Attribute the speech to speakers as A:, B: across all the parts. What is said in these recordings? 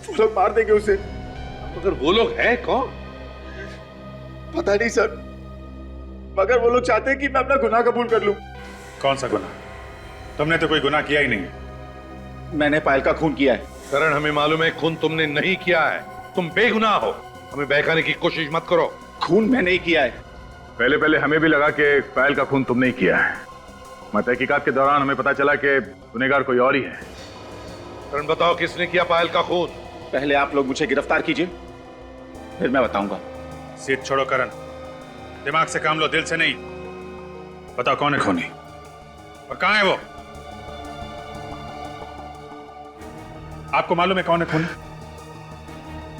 A: वो लोग मार देंगे उसे।
B: मगर वो लोग हैं कौन?
A: पता नहीं सर, मगर वो लोग चाहते हैं कि मैं अपना गुनाह कबूल कर लूं।
C: कौन सा गुनाह? तुमने तो कोई गुनाह किया ही नहीं है।
A: मैंने पायल का खून किया है।
B: करण, हमें मालूम है खून तुमने नहीं किया है, तुम बेगुनाह हो। हमें बहकाने की कोशिश मत करो।
A: खून मैंने ही किया है।
D: पहले पहले हमें भी लगा कि पायल का खून तुमने ही किया है, मगर तहकीकात के दौरान हमें पता चला कि गुनहगार कोई और ही है।
B: करण, बताओ किसने किया पायल का खून?
A: पहले आप लोग मुझे गिरफ्तार कीजिए, फिर मैं बताऊंगा।
C: सीट छोड़ो करण, दिमाग से काम लो, दिल से नहीं। बताओ कौन है खूनी और कहां है वो? आपको मालूम है कौन है खूनी?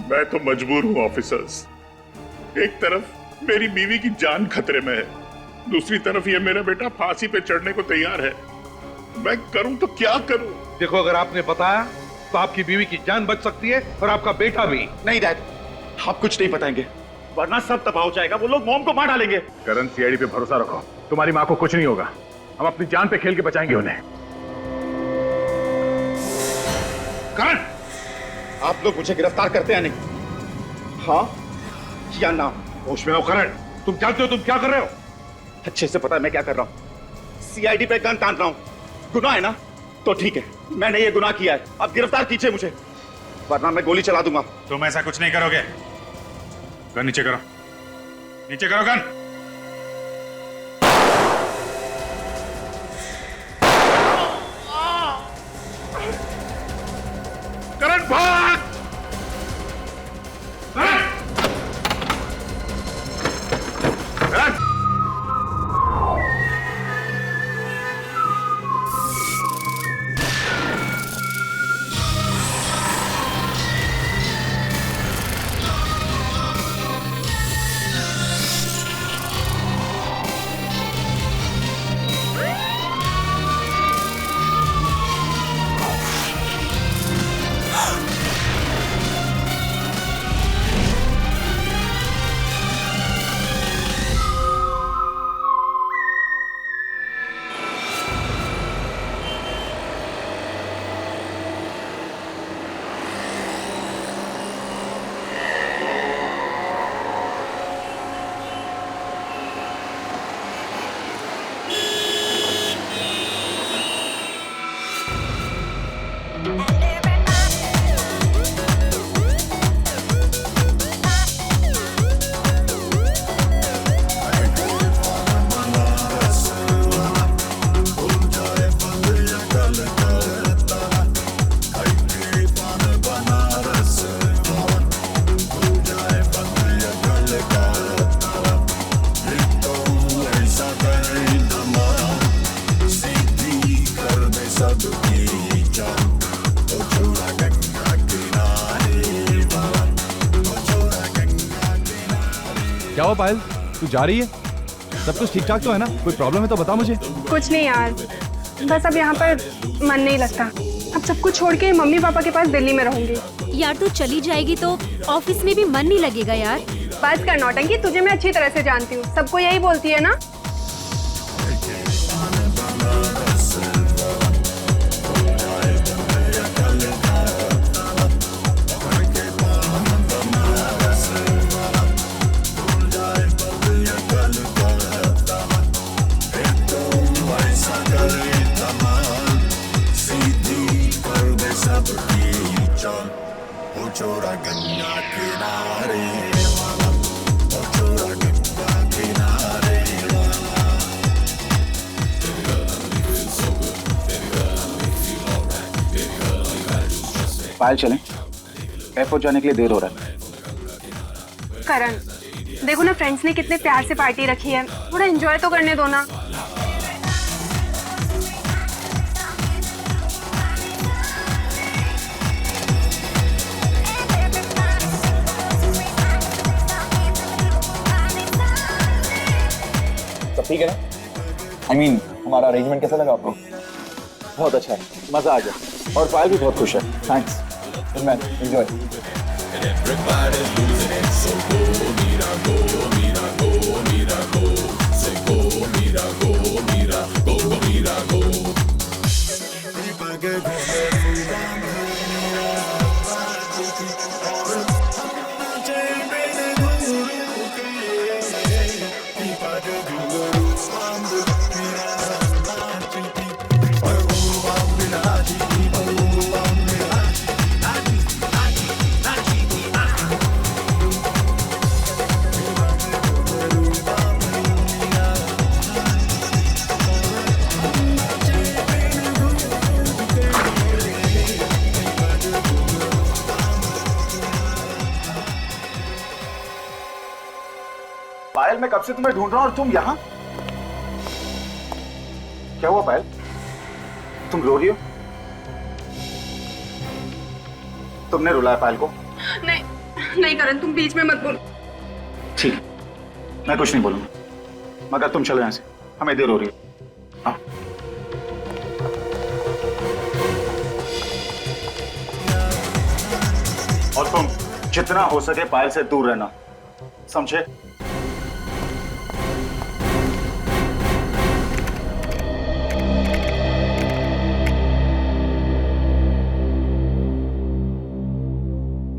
E: मैं तो मजबूर हूं ऑफिसर्स। एक तरफ मेरी बीवी की जान खतरे में है, दूसरी तरफ ये मेरा बेटा फांसी पे चढ़ने को तैयार है। मैं करूं तो क्या करूं?
B: देखो, अगर आपने बताया तो आपकी बीवी की जान बच सकती है और आपका बेटा भी।
A: नहीं डैड, आप कुछ नहीं बताएंगे, वरना सब तबाह हो जाएगा। वो लोग मॉम को मार डालेंगे।
D: करण, सीआईडी पे भरोसा रखो, तुम्हारी माँ को कुछ नहीं होगा। हम अपनी जान पे खेल के बचाएंगे उन्हें।
A: करण, आप लोग मुझे गिरफ्तार करते हैं नहीं? हाँ या ना?
B: होश में आओ करण, तुम जानते हो तुम क्या कर रहे हो?
A: अच्छे से पता है मैं क्या कर रहा हूँ। सीआईडी पे गन तान रहा हूँ। गुनाह है ना? तो ठीक है, मैंने ये गुनाह किया है। अब गिरफ्तार कीजिए मुझे, वरना मैं गोली चला दूंगा।
C: तुम ऐसा कुछ नहीं करोगे। गन नीचे करो, नीचे करो गन।
E: करण भाग!
F: क्या हुआ पायल, तू जा रही है? सब कुछ ठीक ठाक तो है ना? कोई प्रॉब्लम है तो बता मुझे।
G: कुछ नहीं यार, बस अब यहाँ पर मन नहीं लगता। अब सब कुछ छोड़ के मम्मी पापा के पास दिल्ली में रहूंगी।
H: यार तू चली जाएगी तो ऑफिस में भी मन नहीं लगेगा यार।
G: बस कर नौटंकी, तुझे मैं अच्छी तरह से जानती हूँ, सबको यही बोलती है ना।
A: पायल चलें, एयरपोर्ट जाने के लिए देर हो रहा है।
G: करण, देखो ना फ्रेंड्स ने कितने प्यार से पार्टी रखी है, थोड़ा एंजॉय तो करने दो ना।
A: सब ठीक है ना? I mean, हमारा अरेंजमेंट कैसा लगा आपको? बहुत अच्छा है, मजा आ गया और पायल भी बहुत खुश है। Thanks man, enjoy. पायल, मैं कब से तुम्हें ढूंढ रहा हूं और तुम यहाँ? क्या हुआ पायल? तुम रो रही हो? तुमने रुलाया पायल को?
G: नहीं नहीं करण, तुम बीच में मत बोलो।
A: ठीक, मैं कुछ नहीं बोलूंगा, मगर तुम चलो यहाँ से, हमें देर हो रही है। हाँ। और तुम जितना हो सके पायल से दूर रहना, समझे?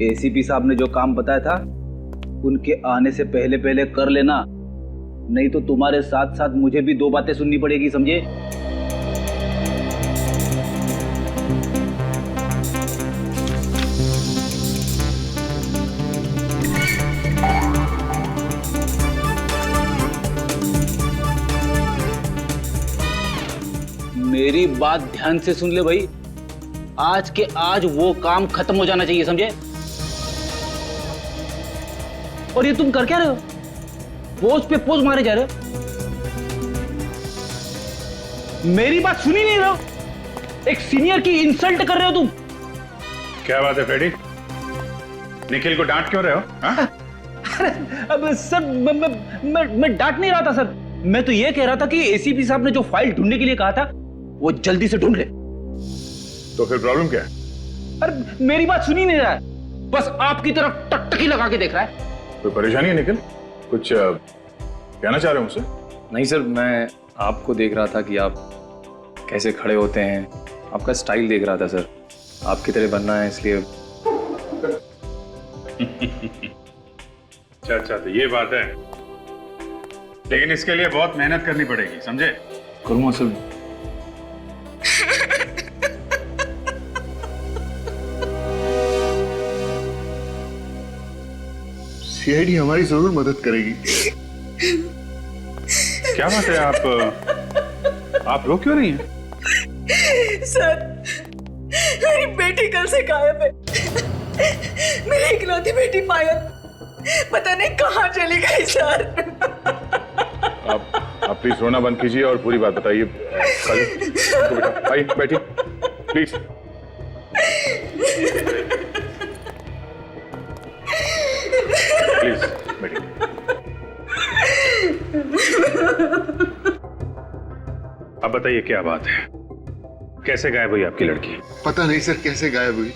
I: एसीपी साहब ने जो काम बताया था उनके आने से पहले पहले कर लेना, नहीं तो तुम्हारे साथ साथ मुझे भी दो बातें सुननी पड़ेगी, समझे? मेरी बात ध्यान से सुन ले भाई, आज के आज वो काम खत्म हो जाना चाहिए, समझे? और ये तुम कर क्या रहे हो? पोज पे पोज मारे जा रहे हो, मेरी बात सुनी नहीं रहे हो, एक सीनियर की इंसल्ट कर रहे हो तुम।
C: क्या बात है फ्रेडी, निखिल को डांट क्यों रहे हो? हाँ?
I: अब सर मैं डांट नहीं रहा था सर, मैं तो ये कह रहा था कि एसीपी साहब ने जो फाइल ढूंढने के लिए कहा था वो जल्दी से ढूंढ ले।
D: तो फिर प्रॉब्लम क्या है?
I: अरे मेरी बात सुनी नहीं रहा है, बस आपकी तरफ टकटकी लगा के देख रहा है।
D: कोई परेशानी है निखिल? कुछ कहना चाह रहे हो मुझसे?
F: नहीं सर, मैं आपको देख रहा था कि आप कैसे खड़े होते हैं, आपका स्टाइल देख रहा था सर, आपकी तरह बनना है इसलिए।
C: अच्छा, तो ये बात है, लेकिन इसके लिए बहुत मेहनत करनी पड़ेगी, समझे?
F: करूँगा सर।
E: सीआईडी हमारी जरूर मदद करेगी।
C: क्या बात है, आप रो क्यों रही हैं?
J: सर, मेरी बेटी कल से गायब है। मेरी इकलौती बेटी पायल पता नहीं कहाँ चली गई सर।
D: आप प्लीज रोना बंद कीजिए और पूरी बात बताइए। बेटा आइए, बैठिए प्लीज। प्लीज बैठिए।
C: अब बताइए क्या बात है, कैसे गायब हुई आपकी लड़की?
E: पता नहीं सर कैसे गायब हुई,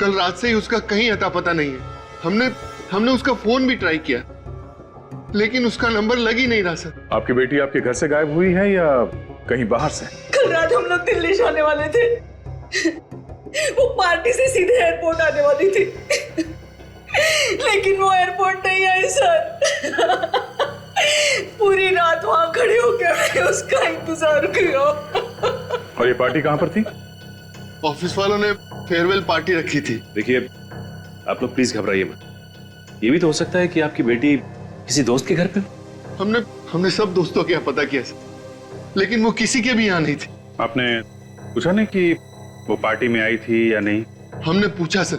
E: कल रात से ही उसका कहीं अता पता नहीं है। हमने उसका फोन भी ट्राई किया लेकिन उसका नंबर लग ही नहीं रहा सर।
D: आपकी बेटी आपके घर से गायब हुई है या कहीं बाहर से?
J: कल रात हम लोग दिल्ली जाने वाले थे, वो पार्टी से सीधे एयरपोर्ट आने वाली थी, लेकिन वो एयरपोर्ट नहीं आई सर। पूरी रात वहां खड़े होकर उसका इंतजार किया।
D: और ये पार्टी कहां पर थी?
E: ऑफिस वालों ने फेयरवेल पार्टी रखी थी।
K: देखिए आप लोग प्लीज घबराइए मत, ये भी तो हो सकता है कि आपकी बेटी किसी दोस्त के घर पे।
E: हमने सब दोस्तों के यहाँ पता किया सर, लेकिन वो किसी के भी यहाँ नहीं थी।
C: आपने पूछा नहीं कि वो पार्टी में आई थी या नहीं?
E: हमने पूछा सर,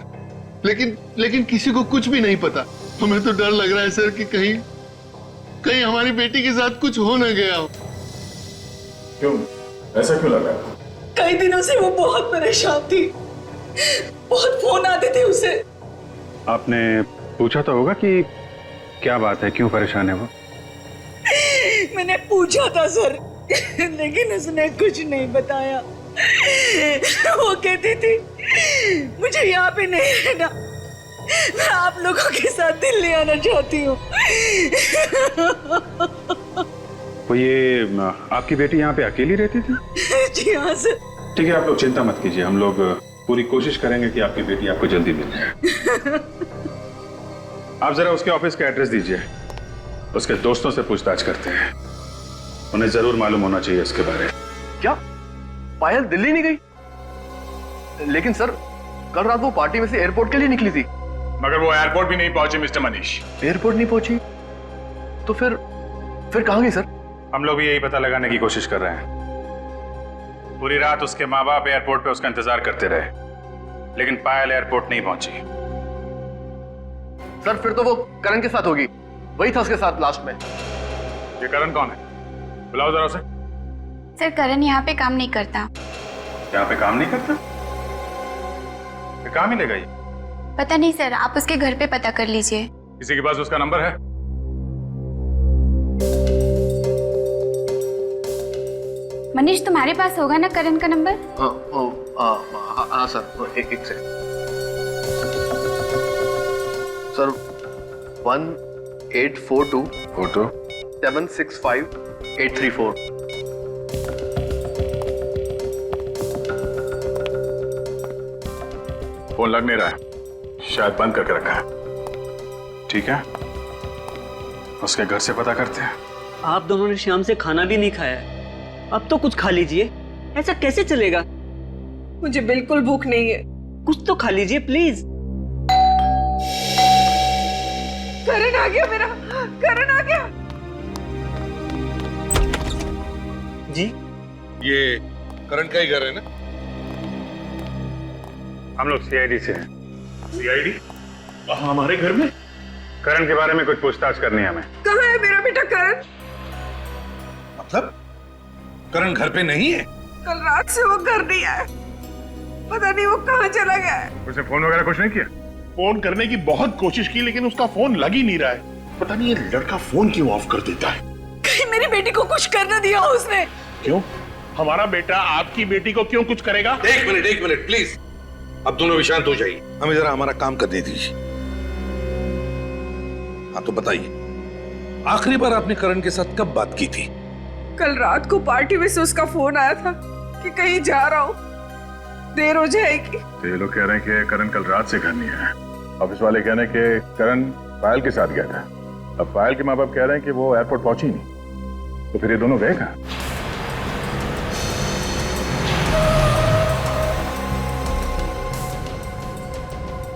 E: लेकिन किसी को कुछ भी नहीं पता। हमें तो डर लग रहा है सर कि कहीं हमारी बेटी के साथ कुछ हो न गया हो।
D: क्यों, ऐसा क्यों लग रहा है?
J: कई दिनों से वो बहुत परेशान थी, बहुत फोन आते थे उसे।
C: आपने पूछा तो होगा कि क्या बात है, क्यों परेशान है वो?
J: मैंने पूछा था सर, लेकिन उसने कुछ नहीं बताया। वो कहती थी मुझे यहाँ पे नहीं रहना, मैं आप लोगों के साथ दिल्ली आना चाहती हूँ।
C: तो ये आपकी बेटी यहाँ पे अकेली रहती थी?
J: जी हाँ सर।
C: ठीक है, आप लोग चिंता मत कीजिए, हम लोग पूरी कोशिश करेंगे कि आपकी बेटी आपको जल्दी मिल जाए। आप जरा उसके ऑफिस का एड्रेस दीजिए, उसके दोस्तों से पूछताछ करते हैं, उन्हें जरूर मालूम होना चाहिए इसके बारे में।
K: क्या पायल दिल्ली नहीं गई? लेकिन सर कल रात वो पार्टी में से एयरपोर्ट के लिए निकली थी।
D: मगर वो एयरपोर्ट भी नहीं पहुंची मिस्टर मनीष।
K: एयरपोर्ट नहीं पहुंची तो फिर कहां गई सर?
C: हम लोग भी यही पता लगाने की कोशिश कर रहे हैं। पूरी रात उसके माँ बाप एयरपोर्ट पे उसका इंतजार करते रहे, लेकिन पायल एयरपोर्ट नहीं पहुंची।
K: सर फिर तो वो करण के साथ होगी। वही था उसके साथ लास्ट में।
D: ये करण कौन है? बुलाओ जरा उसे।
L: सर करण यहाँ पे काम नहीं करता।
C: यहाँ पे काम नहीं करता? ये काम ही लेगा ये?
L: पता नहीं सर, आप उसके घर पे पता कर लीजिए।
D: किसी के पास उसका नंबर है?
L: मनीष तुम्हारे पास होगा ना करण का नंबर?
K: हाँ सर, एक से सर 1842
C: फोटो
K: 765834।
D: फोन लग नहीं रहा है, शायद बंद करके रखा है।
C: ठीक है, उसके घर से पता करते हैं।
M: आप दोनों ने शाम से खाना भी नहीं खाया है, अब तो कुछ खा लीजिए। ऐसा कैसे चलेगा?
J: मुझे बिल्कुल भूख नहीं है।
M: कुछ तो खा लीजिए प्लीज।
J: करण आ गया मेरा, करण आ गया।
M: जी
B: ये करण का ही घर है ना?
C: हम लोग सीआईडी से हैं।
E: सीआईडी? हमारे घर में?
C: करण के बारे में कुछ पूछताछ करनी है हमें।
J: कहाँ है मेरा बेटा करण?
B: मतलब करण घर पे नहीं है?
J: कल रात से वो घर नहीं आया, पता नहीं वो कहाँ चला गया है।
D: उसने फोन वगैरह कुछ नहीं किया?
E: फोन करने की बहुत कोशिश की लेकिन उसका फोन लग ही नहीं रहा है। पता नहीं ये लड़का फोन क्यों ऑफ कर देता है।
J: कहीं मेरी बेटी को कुछ कर न दिया उसने।
E: क्यों? हमारा बेटा आपकी बेटी को क्यों कुछ करेगा?
B: एक मिनट प्लीज, अब दोनों भी शांत हो जाइए, हमें जरा हमारा काम करने दीजिए। हाँ तो बताइए, आखिरी बार आपने करण के साथ कब बात की थी?
J: कल रात को पार्टी में से उसका फोन आया था कि कहीं जा रहा हूँ, देर हो जाएगी।
D: तो ये लोग कह रहे हैं कि करण कल रात से घर नहीं आया। ऑफिस वाले कह रहे हैं कि करण पायल के साथ गया था। अब पायल के माँ बाप कह रहे हैं कि वो एयरपोर्ट पहुंची नहीं, तो फिर ये दोनों गए कहाँ?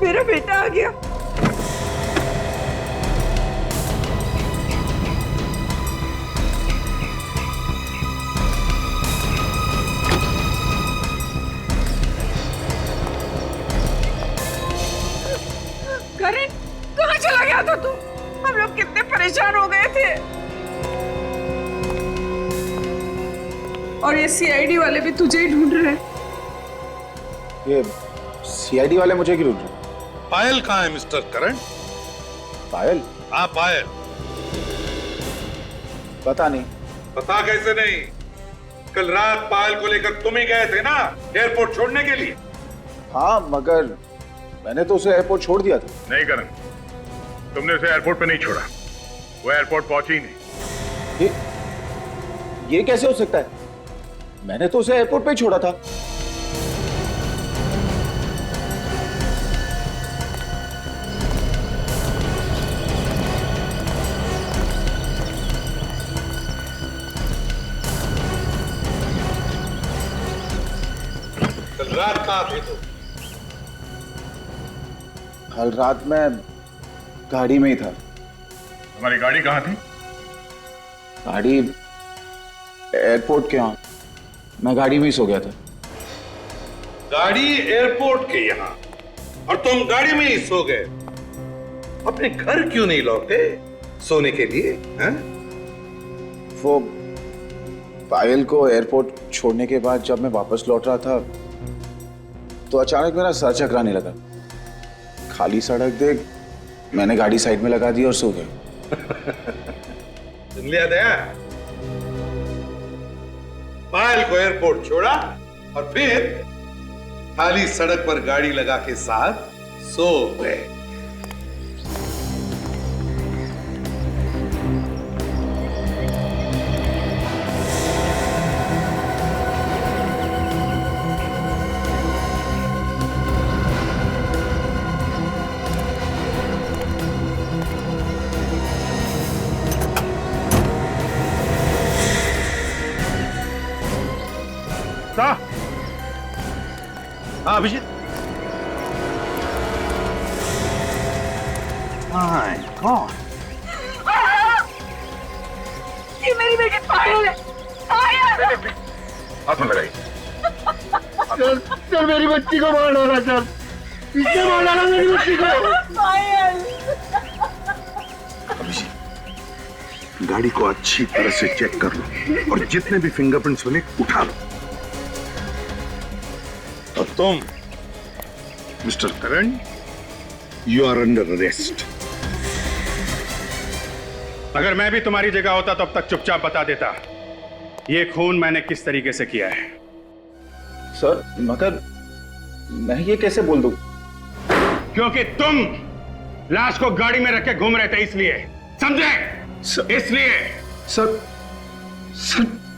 J: मेरा बेटा आ गया। करण, कहाँ चला गया था तू? हम लोग कितने परेशान हो गए थे। और ये सीआईडी वाले भी तुझे ही ढूंढ रहे हैं।
A: ये सीआईडी वाले मुझे क्यों ढूंढ रहे?
B: पायल कहाँ है मिस्टर करण?
A: पायल?
B: हाँ पायल।
A: पता नहीं।
B: पता कैसे नहीं? कल रात पायल को लेकर तुम ही गए थे ना एयरपोर्ट छोड़ने के लिए?
A: हाँ मगर मैंने तो उसे एयरपोर्ट छोड़ दिया था।
D: नहीं करण, तुमने उसे एयरपोर्ट पे नहीं छोड़ा, वो एयरपोर्ट पहुंची ही नहीं।
A: ये कैसे हो सकता है? मैंने तो उसे एयरपोर्ट पे ही छोड़ा था।
B: कल रात कहाँ थे तुम?
A: कल रात में गाड़ी में ही था।
D: हमारी गाड़ी कहाँ थी?
A: गाड़ी एयरपोर्ट के यहाँ, मैं गाड़ी में ही सो गया था।
B: गाड़ी एयरपोर्ट के यहाँ और तुम गाड़ी में ही सो गए? अपने घर क्यों नहीं लौटे सोने के लिए? हैं?
A: वो पायल को एयरपोर्ट छोड़ने के बाद जब मैं वापस लौट रहा था तो अचानक मेरा सर चकराने लगा। खाली सड़क देख मैंने गाड़ी साइड में लगा दी और सो गया।
B: सुन लिया दया? पायल को एयरपोर्ट छोड़ा और फिर खाली सड़क पर गाड़ी लगा के साथ सो गए। हाँ अभिजीत। कौन?
J: ये मेरी बेटी पायल है। पायल!
D: हाथ में लगाई।
K: सर मेरी बच्ची को मार डाला सर, इसने मार डाला मेरी बच्ची को।
J: पायल!
B: अभिजीत
E: गाड़ी को अच्छी तरह से चेक कर लो और जितने भी फिंगरप्रिंट्स मिले उठा लो। और तुम mister Karan, you are under arrest.
C: अगर मैं भी तुम्हारी जगह होता तो अब तक चुपचाप बता देता ये खून मैंने किस तरीके से किया है।
A: सर मगर मैं ये कैसे बोल दूं?
C: क्योंकि तुम लाश को गाड़ी में रख के घूम रहे थे, इसलिए। समझे? इसलिए।
A: सर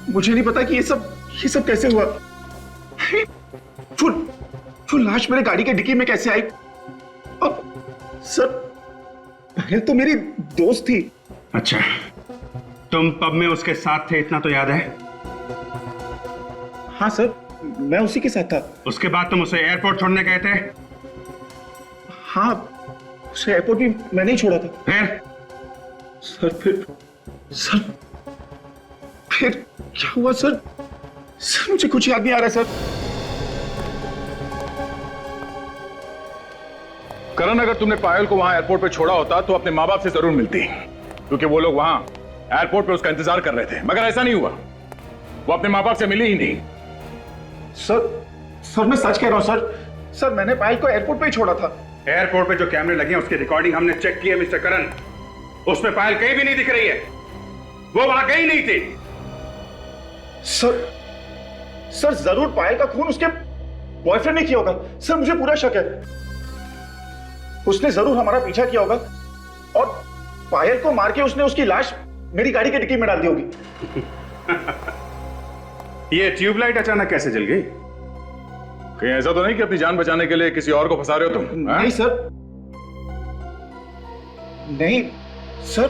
A: मुझे नहीं पता कि ये सब कैसे हुआ। वो लाश मेरे गाड़ी के डिक्की में कैसे आई? और सर पायल तो मेरी दोस्त थी।
C: अच्छा, तुम पब में उसके साथ थे, इतना तो याद है?
A: हाँ सर, मैं उसी के साथ था।
C: उसके बाद तुम उसे एयरपोर्ट छोड़ने गए थे?
A: हाँ, उसे एयरपोर्ट भी मैंने ही छोड़ा था। सर फिर क्या हुआ सर? सर मुझे कुछ याद नहीं आ रहा सर।
D: करण, अगर तुमने पायल को वहां एयरपोर्ट पे छोड़ा होता तो अपने माँ बाप से जरूर मिलती, क्योंकि वो लोग वहां एयरपोर्ट पे उसका इंतजार कर रहे थे। मगर ऐसा नहीं हुआ, वो अपने माँ बाप से मिली ही नहीं।
A: सर मैं सच कह रहा हूं सर मैंने पायल को एयरपोर्ट पे ही छोड़ा था।
C: एयरपोर्ट पे जो कैमरे लगे हैं उसकी रिकॉर्डिंग हमने चेक की है मिस्टर करण, उसमें पायल कहीं भी नहीं दिख रही है, वो वहां गई नहीं थी।
A: सर जरूर पायल का खून उसके बॉयफ्रेंड ने किया होगा। सर मुझे पूरा शक है, उसने जरूर हमारा पीछा किया होगा और पायल को मार के उसने उसकी लाश मेरी गाड़ी की डिक्की में डाल दी होगी।
C: ये ट्यूबलाइट अचानक कैसे जल गई?
D: कहीं ऐसा तो नहीं कि अपनी जान बचाने के लिए किसी और को फंसा रहे हो तुम?
A: नहीं सर, नहीं सर,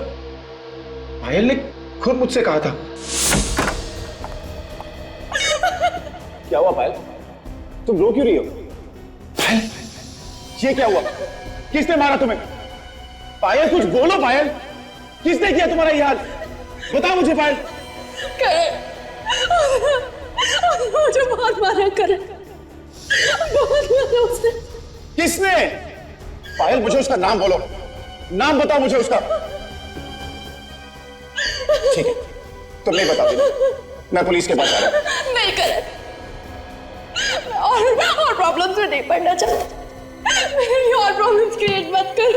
A: पायल ने खुद मुझसे कहा था। क्या हुआ पायल? तुम रो क्यों रही हो? पायल, ये क्या हुआ? किसने मारा तुम्हें? पायल कुछ बोलो पायल, किसने किया तुम्हारा ये हाल? बताओ मुझे पायल।
J: मुझे बहुत मारा करे, बहुत मारा उसने।
A: किसने? पायल मुझे उसका नाम बोलो, नाम बताओ मुझे उसका। ठीक है, तुम नहीं बताओगी, मैं पुलिस के पास आ रहा हूं।
J: नहीं करे, और प्रॉब्लम्स में नहीं पड़ना चाहता। मेरी और प्रॉब्लम्स क्रिएट मत कर।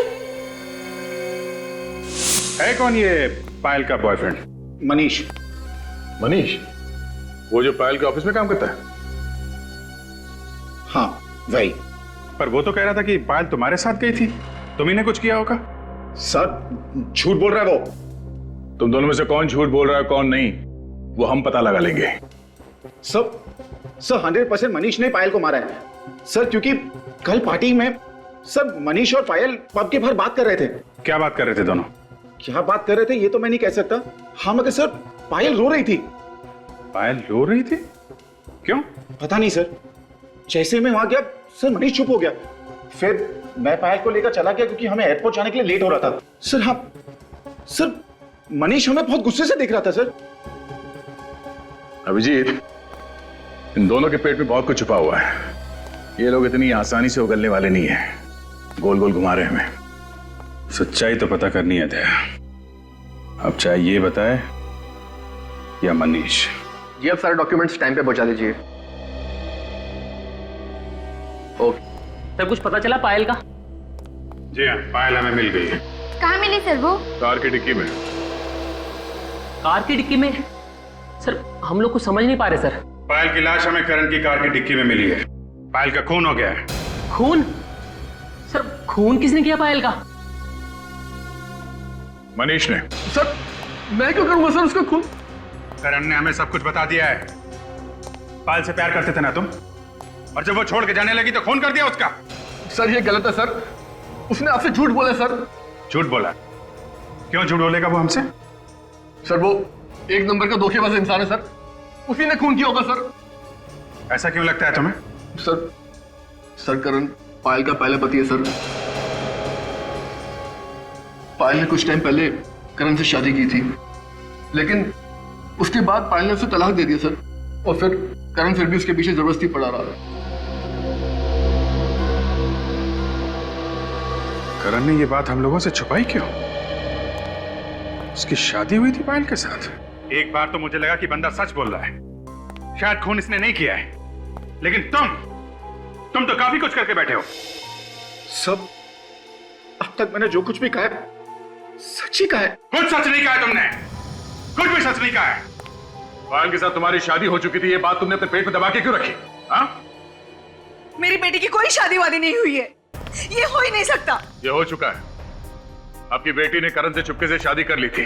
C: है कौन ये पायल का बॉयफ्रेंड?
A: मनीष।
D: मनीष? वो जो पायल के ऑफिस में काम करता है?
A: हाँ वही।
C: पर वो तो कह रहा था कि पायल तुम्हारे साथ गई थी, तुम्ही ने कुछ किया होगा।
A: सर झूठ बोल रहा है वो।
D: तुम दोनों में से कौन झूठ बोल रहा है कौन नहीं, वो हम पता लगा लेंगे।
A: सर 100% मनीष ने पायल को मारा है सर, क्योंकि कल पार्टी में सर मनीष और पायल पब के बाहर बात कर रहे थे।
C: क्या बात कर रहे थे दोनों?
A: क्या बात कर रहे थे ये तो मैं नहीं कह सकता। हाँ मगर सर पायल रो रही थी।
C: पायल रो रही थी? क्यों?
A: पता नहीं सर, जैसे मैं वहां गया सर मनीष चुप हो गया। फिर मैं पायल को लेकर चला गया क्योंकि हमें एयरपोर्ट जाने के लिए लेट हो रहा था। सर हाँ सर, मनीष हमें बहुत गुस्से से देख रहा था सर।
D: अभिजीत, इन दोनों के पेट में बहुत कुछ छुपा हुआ है। ये लोग इतनी आसानी से उगलने वाले नहीं है, गोल गोल घुमा रहे हैं हमें।
C: सच्चाई तो पता करनी है दया, अब चाहे ये बताए या मनीष।
K: जी आप सारे डॉक्यूमेंट्स टाइम पे पहुंचा दीजिए। ओके
M: सर, कुछ पता चला पायल का?
C: जी हाँ, पायल हमें मिल गई है।
L: कहाँ मिली सर वो?
D: कार की डिक्की में।
M: कार की डिक्की में? सर हम लोग कुछ समझ नहीं पा रहे सर।
C: पायल की लाश हमें करण की कार की डिक्की में मिली है। पायल का खून हो गया है।
M: खून? सर खून किसने किया पायल का?
D: मनीष ने।
K: सर मैं क्यों करूंगा सर उसका खून?
C: करण ने हमें सब कुछ बता दिया है। पायल से प्यार करते थे ना तुम, और जब वो छोड़ के जाने लगी तो खून कर दिया उसका।
K: सर ये गलत है सर, उसने आपसे झूठ बोला सर।
C: झूठ बोला? क्यों झूठ बोलेगा वो हमसे?
K: सर वो एक नंबर का धोखेबाज इंसान है सर, उसी ने खून किया होगा सर।
C: ऐसा क्यों लगता है तुम्हें?
K: सर करण पायल का पहला पति है सर। पायल ने कुछ टाइम पहले करण से शादी की थी, लेकिन उसके बाद पायल ने उसे तलाक दे दिया सर, और फिर करण फिर भी उसके पीछे जबरदस्ती पड़ा रहा।
C: करण ने ये बात हम लोगों से छुपाई क्यों? उसकी शादी हुई थी पायल के साथ? एक बार तो मुझे लगा कि बंदा सच बोल रहा है, शायद खून इसने नहीं किया है, लेकिन तुम तो काफी कुछ करके बैठे हो।
A: सब अब तक मैंने जो कुछ भी कहा है सच ही कहा है।
C: कुछ सच नहीं कहा है तुमने, कुछ भी सच नहीं कहा है। पायल के साथ तुम्हारी शादी हो चुकी थी, ये बात तुमने अपने पेट में दबा के क्यों रखी? हाँ,
J: मेरी बेटी की कोई शादी वादी नहीं हुई है, ये हो ही नहीं सकता।
C: ये हो चुका है। आपकी बेटी ने करण से चुपके से शादी कर ली थी,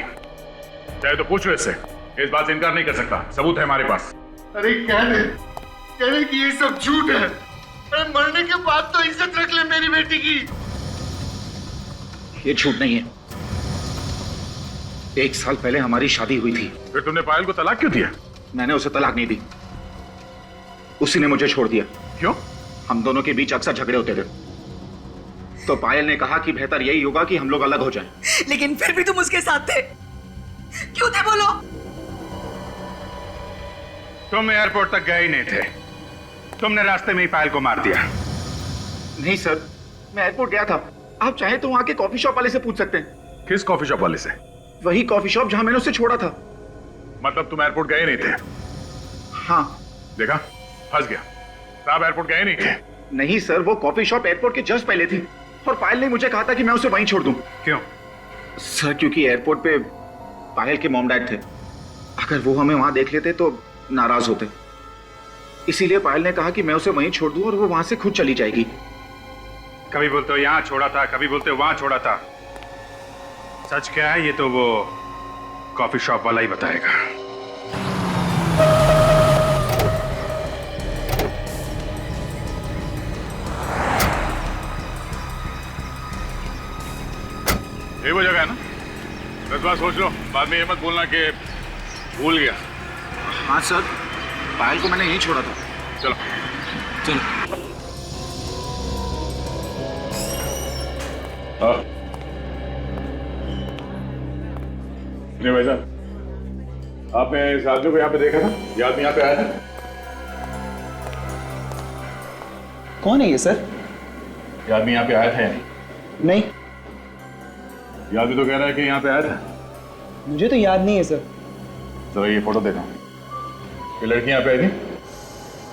C: चाहे तो पूछ लो इससे, इस बात से इनकार नहीं कर सकता, सबूत है हमारे पास।
K: अरे कह दे कि ये सब झूठ है। अरे मरने के बाद तो इज्जत रख ले मेरी बेटी की।
A: ये झूठ नहीं है। 1 साल पहले हमारी शादी हुई थी।
C: फिर तुमने पायल को तलाक क्यों दिया?
A: मैंने उसे तलाक नहीं दी, उसी ने मुझे छोड़ दिया।
C: क्यों?
A: हम दोनों के बीच अक्सर झगड़े होते थे, तो पायल ने कहा कि बेहतर यही होगा कि हम लोग अलग हो जाएं।
J: लेकिन फिर भी तुम उसके साथ थे, क्यों थे बोलो?
C: तुम एयरपोर्ट तक गए ही नहीं थे, तुमने रास्ते में ही पायल को मार दिया।
A: नहीं सर, मैं एयरपोर्ट गया था। आप चाहे तो वहां के कॉफी शॉप वाले से पूछ सकते हैं।
C: किस कॉफी शॉप वाले से?
A: वही कॉफी शॉप जहां मैंने उसे छोड़ा था।
C: मतलब तुम एयरपोर्ट गए नहीं थे?
A: हाँ।
C: देखा, फंस गया। आप एयरपोर्ट गए नहीं थे?
A: नहीं सर, वो कॉफी शॉप एयरपोर्ट के जस्ट पहले थी और पायल ने मुझे कहा था कि मैं उसे वहीं छोड़ दूं।
C: क्यों?
A: सर क्योंकि एयरपोर्ट पे पायल के मॉम डैड थे, अगर वो हमें वहां देख लेते तो नाराज होते, इसीलिए पायल ने कहा कि मैं उसे वहीं छोड़ दूं और वो वहां से खुद चली जाएगी।
C: कभी बोलते हो यहां छोड़ा था, कभी बोलते हो वहां छोड़ा था। सच क्या है ये तो वो कॉफी शॉप वाला ही बताएगा। ये वो जगह है ना? 10 बार सोच लो, बाद में ये मत बोलना कि भूल गया।
A: हाँ सर, पायल को मैंने यहीं छोड़ा था।
C: चलो
A: चलो।
C: नहीं भाई साहब, आपने इस आदमी को यहाँ पे देखा था? ये आदमी यहाँ पे आया था?
N: कौन है ये सर?
C: ये आदमी यहाँ पे आया था या नहीं?
N: नहीं,
C: ये आदमी तो कह रहा है कि यहाँ पे आया था।
N: मुझे तो याद नहीं है सर।
C: जरा ये फोटो देखो। ये लड़की यहाँ पे आई थी?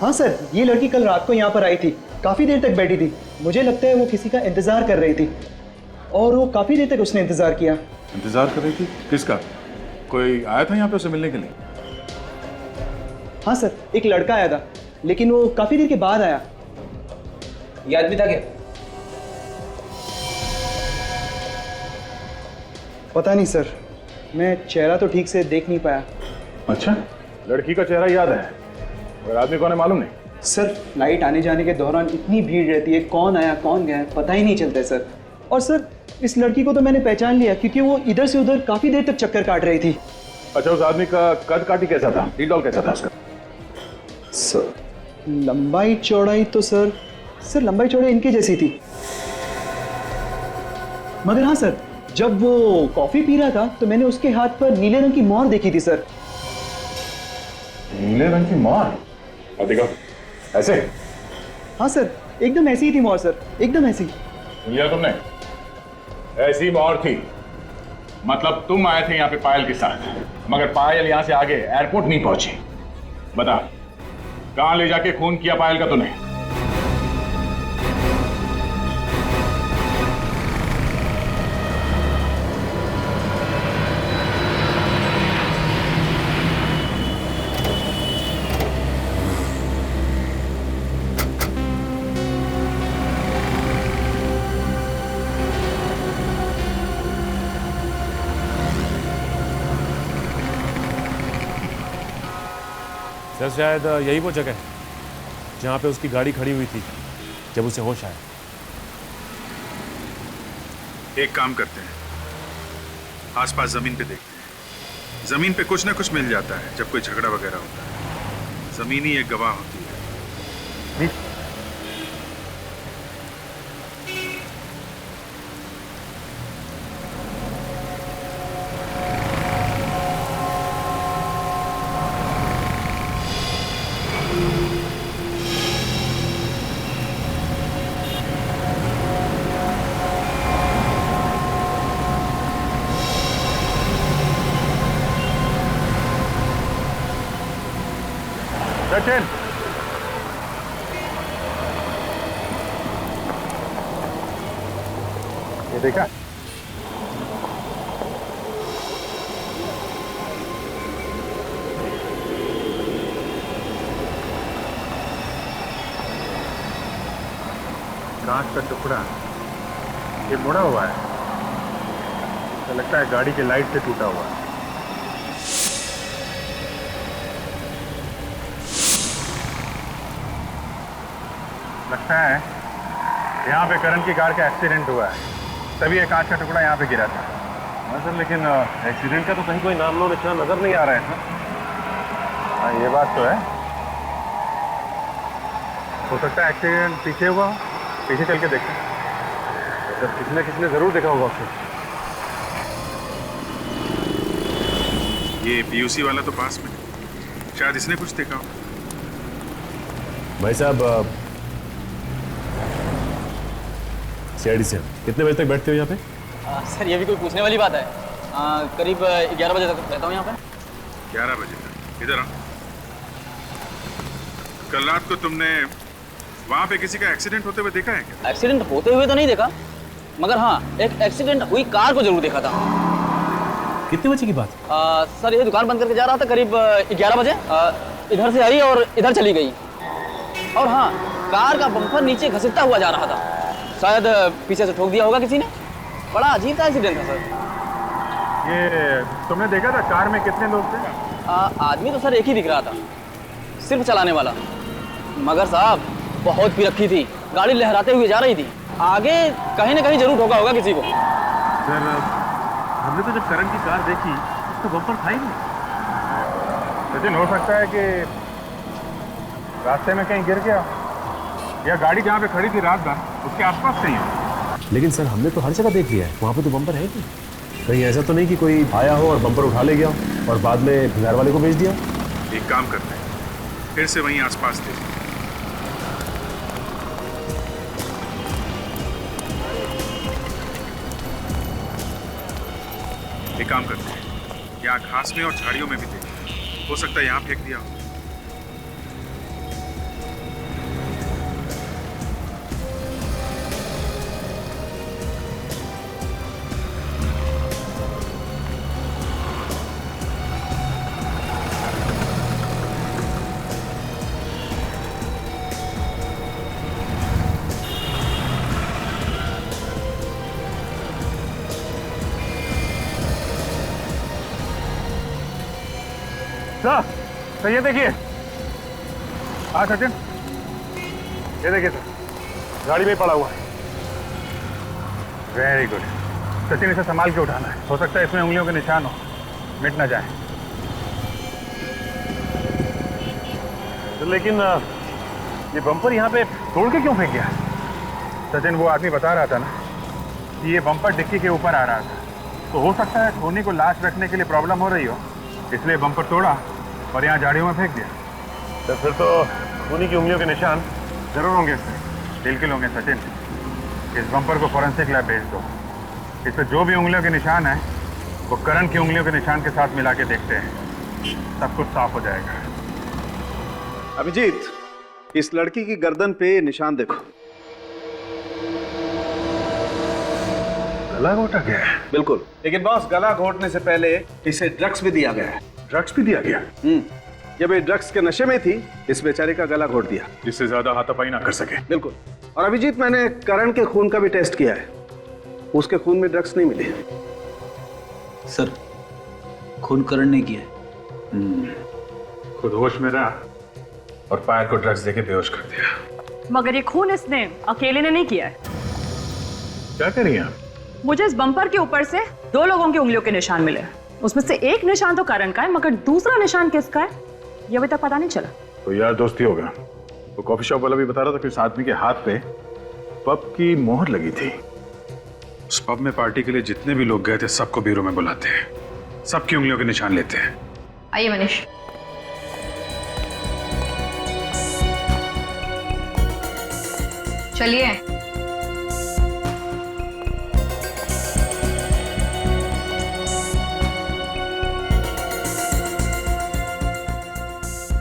N: हाँ सर, ये लड़की कल रात को यहाँ पर आई थी, काफी देर तक बैठी थी। मुझे लगता है वो किसी का इंतजार कर रही थी और वो काफी देर तक उसने इंतजार किया।
C: इंतजार कर रही थी? किसका? कोई आया था यहाँ पे उसे मिलने के लिए?
N: हाँ सर, एक लड़का आया था, लेकिन वो काफी देर के बाद आया।
I: ये आदमी था क्या?
N: पता नहीं सर, मैं चेहरा तो ठीक से देख नहीं पाया।
C: अच्छा, लड़की का चेहरा याद है और आदमी कौन है मालूम नहीं?
N: सर, फ्लाइट आने जाने के दौरान इतनी भीड़ रहती है, कौन आया कौन गया पता ही नहीं चलता है सर। और सर, इस लड़की को तो मैंने पहचान लिया क्योंकि वो इधर से उधर काफी देर तक चक्कर काट रही थी।
C: अच्छा, उस आदमी का कद काठी कैसा था? डील डॉल कैसा था उसका?
N: सर, लंबाई चौड़ाई तो सर लंबाई चौड़ाई इनकी जैसी थी, मगर हाँ सर, जब वो कॉफी पी रहा था तो मैंने उसके हाथ पर नीले रंग की मोहर देखी थी सर।
C: नीले रंग की मोहर? और देखो ऐसे?
N: हाँ सर, एकदम ऐसी ही थी मोहर सर, एकदम ऐसी।
C: लिया तुमने? ऐसी मोहर थी, मतलब तुम आए थे यहाँ पे पायल के साथ, मगर पायल यहाँ से आगे एयरपोर्ट नहीं पहुंची। बता, कहां ले जाके खून किया पायल का तूने?
O: सर, शायद यही वो जगह है जहाँ पे उसकी गाड़ी खड़ी हुई थी जब उसे होश आया।
C: एक काम करते हैं, आसपास जमीन पे देखते हैं, जमीन पे कुछ ना कुछ मिल जाता है जब कोई झगड़ा वगैरह होता है। जमीन ही एक गवाह होती है। सचिन, ये देखा? कांच का टुकड़ा ये मुड़ा हुआ है, तो लगता है गाड़ी के लाइट से टूटा हुआ है। लगता है यहाँ पे करण की कार का एक्सीडेंट हुआ है, तभी ये कांच का टुकड़ा यहाँ पे गिरा था। हाँ सर, लेकिन एक्सीडेंट का तो कहीं कोई नाम लो निशान नजर नहीं आ रहा है सर। हाँ ये बात तो है, हो सकता है एक्सीडेंट पीछे हुआ हो, पीछे चल के देखते हैं। सर किसने जरूर देखा होगा उसे। ये पीयूसी वाला तो पास में, शायद इसने कुछ देखा हो।
O: भाई साहब, सीआईडी से कितने बजे तक बैठते हो यहाँ पे?
P: सर ये भी कोई पूछने वाली बात है। करीब 11 बजे तक रहता हूँ यहाँ पे।
C: 11 बजे तक? इधर आओ। कल रात को तुमने वहाँ पे किसी का एक्सीडेंट होते हुए देखा है क्या?
P: एक्सीडेंट होते हुए तो नहीं देखा, मगर हाँ एक एक्सीडेंट हुई कार को जरूर देखा था।
O: कितने बजे की बात?
P: सर ये दुकान बंद करके जा रहा था करीब 11 बजे। इधर से आई और इधर चली गई। और हाँ, कार का बम्पर नीचे घसीटता हुआ जा रहा था, शायद पीछे से ठोक दिया होगा किसी ने। बड़ा अजीब सा एक्सीडेंट था सर।
C: ये तुमने देखा था कार में कितने लोग थे?
P: आदमी तो सर एक ही दिख रहा था, सिर्फ चलाने वाला। मगर साहब बहुत पी रखी थी, गाड़ी लहराते हुए जा रही थी, आगे कहीं ना कहीं जरूर ठोका होगा किसी को।
C: सर हमने तो जब करण की कार देखी तो बम्पर था ही नहीं। सचिन, हो सकता है कि रास्ते में कहीं गिर गया, या गाड़ी जहाँ पे खड़ी थी रात भर उसके आसपास कहीं हो।
O: लेकिन सर हमने तो हर जगह देख लिया है, वहाँ पे तो बम्पर है नहीं। कहीं ऐसा तो नहीं कि कोई आया हो और बम्पर उठा ले गया और बाद में घर वाले को भेज दिया?
C: एक काम करते हैं, फिर से वहीं आसपास थे। एक काम करते हैं, यहाँ घास में और झाड़ियों में भी देखें, हो सकता है यहाँ फेंक दिया हो। सर, तो ये देखिए। हाँ सचिन, ये देखिए सर, गाड़ी में पड़ा हुआ है। वेरी गुड सचिन, इसे संभाल के उठाना है, हो सकता है इसमें उंगलियों के निशान हो, मिट ना जाए। तो लेकिन ये बम्पर यहाँ पे तोड़ के क्यों फेंक गया? सचिन, वो आदमी बता रहा था ना कि ये बम्पर डिक्की के ऊपर आ रहा था, तो हो सकता है धोनी को लाश रखने के लिए प्रॉब्लम हो रही हो, इसलिए बम्पर तोड़ा और यहाँ झाड़ियों में फेंक दिया। तो फिर तो धोनी की उंगलियों के निशान जरूर होंगे इसमें, बिल्कुल होंगे। सचिन, इस बम्पर को फॉरेंसिक लैब भेज दो, इस पर जो भी उंगलियों के निशान हैं वो करण की उंगलियों के निशान के साथ मिला के देखते हैं, सब कुछ साफ हो जाएगा।
Q: अभिजीत, इस लड़की की गर्दन पे निशान देखो।
C: गला घोटा गया है?
Q: बिल्कुल, लेकिन बॉस गला घोटने से पहले इसे ड्रग्स भी दिया गया है।
C: ड्रग्स भी दिया गया?
Q: जब ये ड्रग्स के नशे में थी, इस बेचारे का गला घोट दिया,
C: जिससे ज्यादा हाथापाई ना कर सके।
Q: बिल्कुल। और अभिजीत, मैंने करण के खून का भी टेस्ट किया है, उसके खून में ड्रग्स नहीं मिले।
I: सर, खून करण ने किया।
C: खुद होश में रहा और पायल को ड्रग्स देके बेहोश कर दिया।
R: मगर ये खून इसने अकेले ने नहीं किया है।
C: क्या कह रही हैं आप?
R: मुझे इस बम्पर के ऊपर से 2 लोगों की उंगलियों के निशान मिले, उसमें से एक निशान तो करण का है, मगर दूसरा निशान किसका है ये अभी तक पता नहीं चला।
C: तो यार दोस्ती होगा। वो कॉफी शॉप वाला भी बता रहा था कि उस आदमी के हाथ पे पब की मोहर लगी थी। उस पब में पार्टी के लिए जितने भी लोग गए थे सबको ब्यूरो में बुलाते हैं, सबकी उंगलियों के निशान लेते हैं।
L: आइए मनीष। चलिए।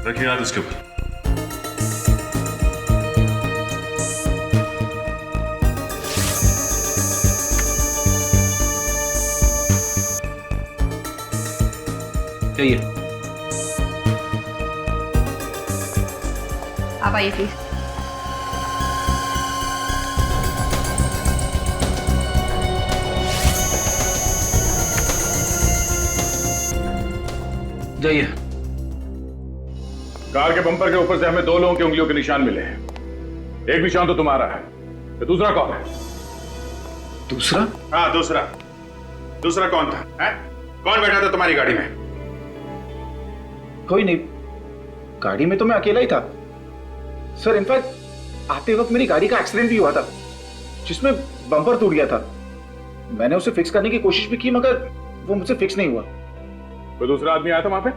C: रखिए हाथ उसके ऊपर।
I: चाहिए।
G: आप आइए प्लीज।
I: जाइए।
D: कार के बम्पर के ऊपर से हमें 2 लोगों की उंगलियों के निशान मिले हैं। एक निशान तो तुम्हारा है, तो दूसरा कौन है?
I: दूसरा?
C: हाँ दूसरा। दूसरा कौन था? है? कौन बैठा था तुम्हारी गाड़ी में?
I: कोई नहीं, गाड़ी में तो मैं अकेला ही था सर। इनफैक्ट आते वक्त मेरी गाड़ी का एक्सीडेंट भी हुआ था जिसमें बम्पर टूट गया था। मैंने उसे फिक्स करने की कोशिश भी की मगर वो मुझसे फिक्स नहीं हुआ।
D: कोई दूसरा आदमी आया था वहां पे?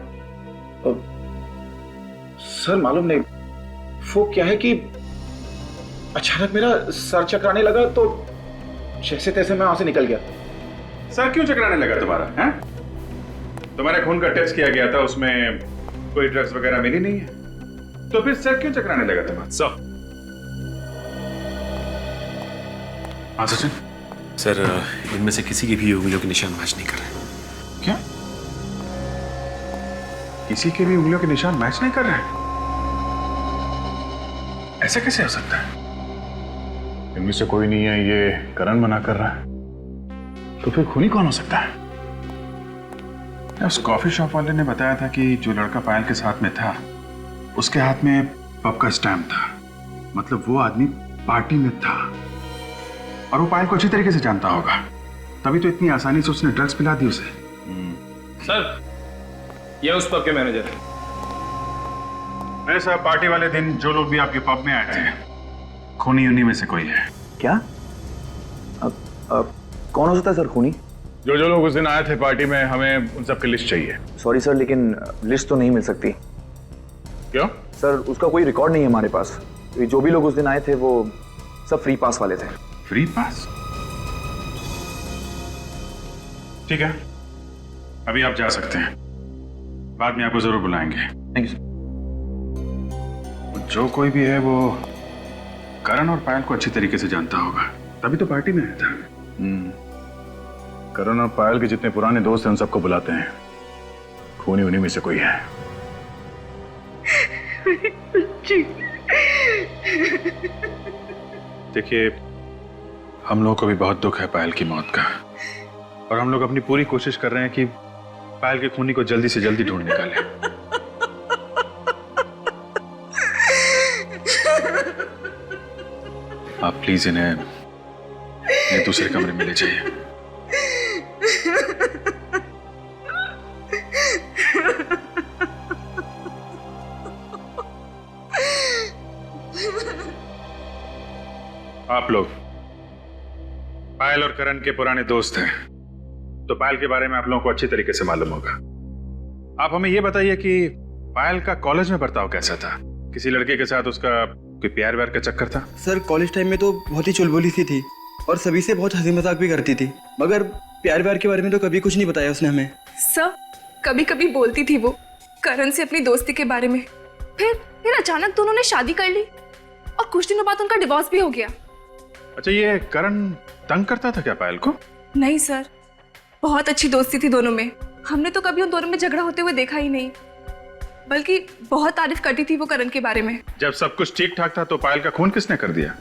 I: सर मालूम नहीं, वो क्या है कि अचानक मेरा सर चकराने लगा तो जैसे तैसे मैं वहां से निकल गया।
C: सर क्यों चकराने लगा तुम्हारा? हैं? तुम्हारे खून का टेस्ट किया गया था, उसमें कोई ड्रग्स वगैरह मिली नहीं है, तो फिर सर क्यों चकराने लगा तुम्हारा?
O: सर।
C: हाँ सचिन।
O: सर इनमें से किसी की भी उंगलियों के निशान मैच नहीं कर रहे।
C: क्या? किसी के भी उंगलियों के निशान मैच नहीं कर रहे हैं? ऐसा कैसे हो सकता है?
D: इनमें से कोई नहीं है, ये करण मना कर रहा है, तो फिर खूनी कौन हो सकता है?
C: उस कॉफी शॉप वाले ने बताया था कि जो लड़का पायल के साथ में था उसके हाथ में पब का स्टैम्प था, मतलब वो आदमी पार्टी में था और वो पायल को अच्छी तरीके से जानता होगा, तभी तो इतनी आसानी से उसने ड्रग्स पिला दी उसे।
F: सर ये उस पब के मैनेजर है।
C: मेरे साहब पार्टी वाले दिन जो लोग भी आपके पब में आए थे खूनी उन्हीं में से कोई है।
I: क्या? कौन हो सकता है सर खूनी?
D: जो लोग उस दिन आए थे पार्टी में, हमें उन सबकी लिस्ट चाहिए।
I: सॉरी सर, लेकिन लिस्ट तो नहीं मिल सकती।
D: क्यों?
I: सर उसका कोई रिकॉर्ड नहीं है हमारे पास। जो भी लोग उस दिन आए थे वो सब फ्री पास वाले थे।
C: Free pass? ठीक है, अभी आप जा सकते हैं, बाद में आपको जरूर बुलाएंगे।
I: Thank you sir.
C: जो कोई भी है वो करण और पायल को अच्छी तरीके से जानता होगा, तभी तो पार्टी में आया था।
D: करण और पायल के जितने पुराने दोस्त हैं उन सबको बुलाते हैं, खूनी उन्हीं में से कोई है।
C: देखिए, हम लोगों को भी बहुत दुख है पायल की मौत का, और हम लोग अपनी पूरी कोशिश कर रहे हैं कि पायल के खूनी को जल्दी से जल्दी ढूंढ निकालें। आप प्लीज इन्हें दूसरे कमरे में ले जाइए। आप लोग पायल और करण के पुराने दोस्त हैं, तो पायल के बारे में आप लोगों को अच्छी तरीके से मालूम होगा। आप हमें यह बताइए कि पायल का कॉलेज में बर्ताव कैसा था? किसी लड़के के साथ उसका कोई प्यार व्यार का चक्कर था?
N: सर कॉलेज टाइम में तो बहुत ही चुलबुली सी थी और सभी से बहुत हंसी मजाक भी करती थी, मगर प्यार व्यार के बारे में तो कभी कुछ नहीं बताया उसने हमें।
G: सर कभी कभी बोलती थी वो करण से अपनी दोस्ती के बारे में, फिर अचानक दोनों ने शादी कर ली और कुछ दिनों बाद उनका डिवोर्स भी हो गया।
C: अच्छा, ये करण तंग करता था क्या पायल को?
G: नहीं सर, बहुत अच्छी दोस्ती थी दोनों में। हमने तो कभी उन दोनों में झगड़ा होते हुए देखा ही नहीं, बल्कि बहुत तारीफ करती थी वो करण के बारे में।
C: जब सब कुछ ठीक ठाक था तो पायल का खून किसने कर दिया?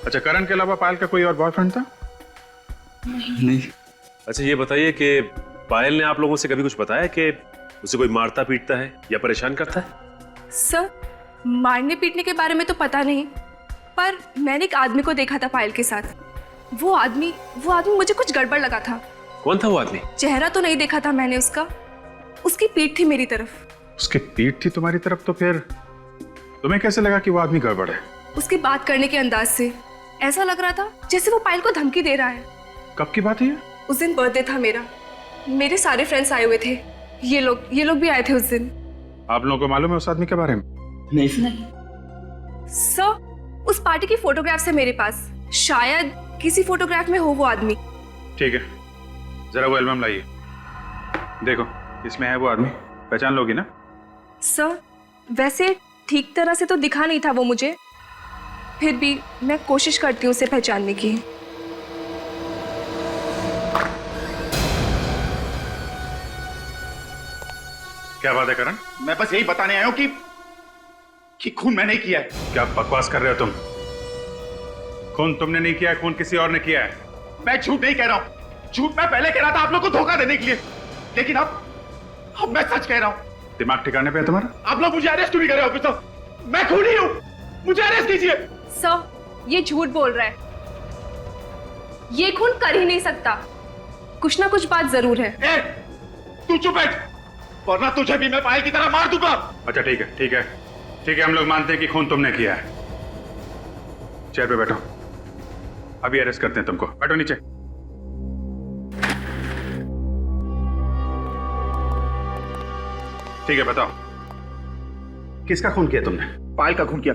C: अच्छा, करण के अलावा पायल का कोई और बॉयफ्रेंड था?
N: नहीं।
O: अच्छा ये बताइए कि पायल ने आप लोगों से कभी कुछ बताया कि उसे कोई मारता पीटता है या परेशान करता है?
G: सर मारने पीटने के बारे में तो पता नहीं, पर मैंने एक आदमी को देखा था पायल के साथ। वो आदमी मुझे कुछ गड़बड़ लगा था।
O: कौन था वो आदमी?
G: चेहरा तो नहीं देखा था मैंने उसका, उसकी पीठ थी मेरी तरफ।
C: उसकी पीठ थी तुम्हारी तरफ? तो फिर तुम्हें कैसे लगा कि वो आदमी गड़बड़ है?
G: उसकी बात करने के अंदाज से ऐसा लग रहा था जैसे वो पायल को धमकी दे रहा है।
C: कब की बात है ये?
G: उस दिन बर्थडे था मेरा, मेरे सारे फ्रेंड्स आए हुए थे, ये लोग भी आए थे उस दिन।
C: आप लोगों को मालूम है उस आदमी के बारे में?
N: नहीं
G: सर, उस पार्टी की फोटोग्राफ्स है मेरे पास, शायद किसी फोटोग्राफ में हो वो आदमी।
C: ठीक है, जरा वो एल्बम लाइए, देखो इसमें है वो आदमी, पहचान लोगी ना?
G: सर वैसे ठीक तरह से तो दिखा नहीं था वो मुझे, फिर भी मैं कोशिश करती हूँ उसे पहचानने की।
C: क्या बात है करण?
I: मैं बस यही बताने आया हूं कि खून मैंने ही किया है।
C: क्या बकवास कर रहे हो तुम? खून तुमने नहीं किया है, खून किसी और ने किया है।
I: मैं झूठ नहीं कह रहा हूं। झूठ मैं पहले कह रहा था आप लोग को धोखा देने के लिए, लेकिन अब मैं सच कह रहा हूं।
C: दिमाग ठिकाने पे है तुम्हारा?
I: आप लोग मुझे अरेस्ट क्यों नहीं कर रहे ऑफिसर? मैं खूनी हूं, मुझे अरेस्ट कीजिए।
G: सर, ये झूठ बोल रहा है। ये खून कर ही नहीं सकता। कुछ ना कुछ बात जरूर है।
I: तू चुप बैठ, वरना तुझे भी मैं पायल की तरह मार दूंगा।
C: अच्छा ठीक है, ठीक है, ठीक है, हम लोग मानते हैं कि खून तुमने किया है। चेयर पे बैठो, अभी अरेस्ट करते हैं तुमको। बैठो नीचे। ठीक है, बताओ किसका खून किया तुमने?
I: पायल का खून किया।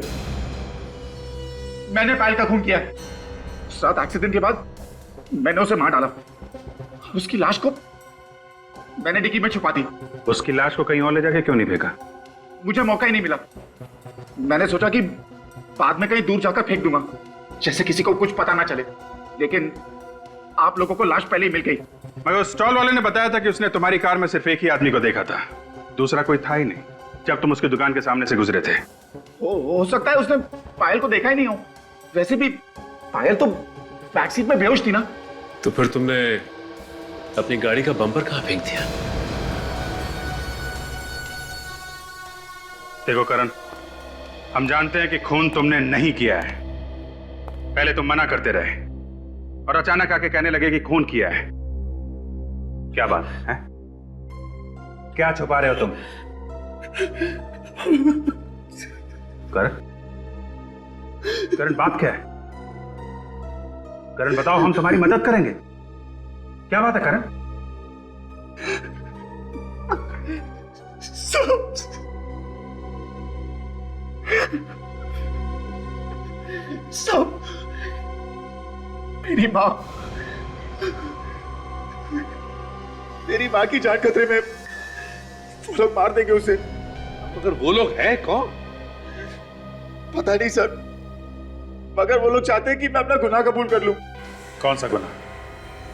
I: मैंने पायल का खून किया। उस रात एक्सीडेंट के बाद मैंने उसे मार डाला। उसकी लाश को मैंने डिक्की में छुपा दी।
C: उसकी लाश को कहीं और ले जाके क्यों नहीं फेंका?
I: मुझे मौका ही नहीं मिला। मैंने सोचा कि बाद में कहीं दूर जाकर फेंक दूंगा, जैसे किसी को कुछ पता ना चले, लेकिन आप लोगों को लाश पहले ही मिल गई।
C: मगर उस स्टॉल वाले ने बताया था कि उसने तुम्हारी कार में सिर्फ एक ही आदमी को देखा था, दूसरा कोई था ही नहीं जब तुम उसकी दुकान के सामने से गुजरे थे।
I: हो सकता है उसने पायल को देखा ही नहीं हो। वैसे भी पायल तो बैक सीट में बेहोश थी ना।
O: तो फिर तुमने अपनी गाड़ी का बम्पर कहां फेंक दिया?
C: देखो करण, हम जानते हैं कि खून तुमने नहीं किया है। पहले तुम मना करते रहे और अचानक आके कहने लगे कि खून किया है। क्या बात है? क्या छुपा रहे हो तुम? करण, करण बात क्या है? करण बताओ, हम तुम्हारी मदद करेंगे। क्या बात है करण?
I: सब मेरी माँ की जान खतरे में। वो लोग मार देंगे उसे।
B: मगर वो लोग हैं कौन?
I: पता नहीं सर, मगर वो लोग चाहते हैं कि मैं अपना गुनाह कबूल कर लूं।
C: कौन सा गुनाह?